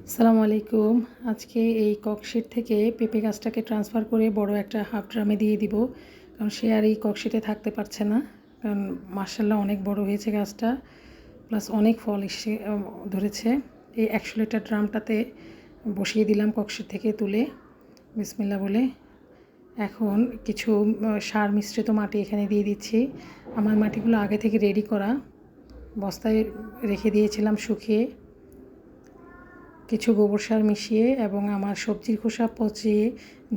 আসসালামু আলাইকুম। আজকে এই ককশিট থেকে পেঁপে গাছটাকে ট্রান্সফার করে বড় একটা হাফ ড্রামে দিয়ে দিব, কারণ সে আর এই ককশিটে থাকতে পারছে না। কারণ মাশাআল্লাহ অনেক বড় হয়েছে গাছটা, প্লাস অনেক ফল এসে ধরেছে। এই 100 লিটার ড্রামটাতে বসিয়ে দিলাম ককশিট থেকে তুলে, বিসমিল্লাহ বলে। এখন কিছু সার মিশ্রিত মাটি এখানে দিয়ে দিচ্ছি। আমার মাটিগুলো আগে থেকে রেডি করা, বস্তায় রেখে দিয়েছিলাম শুকিয়ে। কিছু গোবর সার মিশিয়ে এবং আমার সবজির খোসা পচিয়ে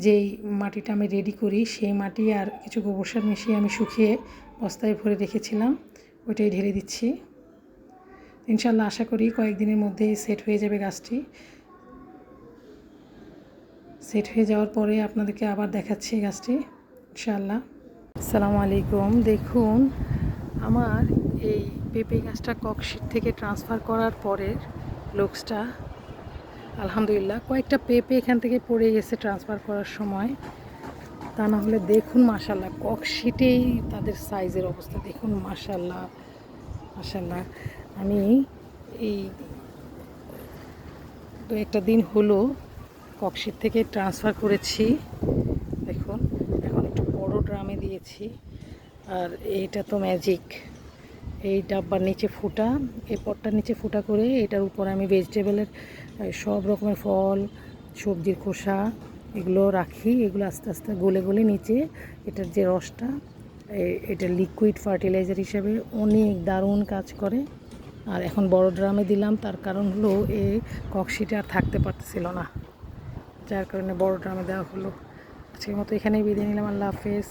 যেই মাটিটা আমি রেডি করি সেই মাটি আর কিছু গোবর সার মিশিয়ে আমি শুকিয়ে বস্তায় ভরে রেখেছিলাম, ওইটাই ঢেলে দিচ্ছি। ইনশাল্লাহ আশা করি কয়েকদিনের মধ্যেই সেট হয়ে যাবে গাছটি। সেট হয়ে যাওয়ার পরে আপনাদেরকে আবার দেখাচ্ছি গাছটি ইনশাল্লাহ। আসসালামু আলাইকুম। দেখুন আমার এই পেঁপে গাছটা ককশিট থেকে ট্রান্সফার করার পরের লুকসটা। আলহামদুলিল্লাহ কয়েকটা পেঁপে এখান থেকে পড়ে গেছে ট্রান্সফার করার সময়, তা না হলে দেখুন মাশাল্লাহ ককশিটেই তাদের সাইজের অবস্থা দেখুন। মাশাল্লাহ মাশাল্লাহ। আমি এই দু একটা দিন হলো ককশিট থেকে ট্রান্সফার করেছি। দেখুন এখন একটু বড় ড্রামে দিয়েছি। আর এইটা তো ম্যাজিক, এই ডাব্বার নিচে ফুটা, এই পটটার নিচে ফুটা করে এটার উপরে আমি ভেজিটেবলের সব রকমের ফল, সবজির খোসা এগুলো রাখি। এগুলো আস্তে আস্তে গলে গলে নিচে এটার যে রসটা, এটা লিকুইড ফার্টিলাইজার হিসেবে অনেক দারুণ কাজ করে। আর এখন বড় ড্রামে দিলাম, তার কারণ হলো এই ককশিটে আর থাকতে পারতেছিল না, যার কারণে বড় ড্রামে দেওয়া হলো। আজকের মতো এখানেই বিদায় নিলাম। আল্লাহ হাফেজ।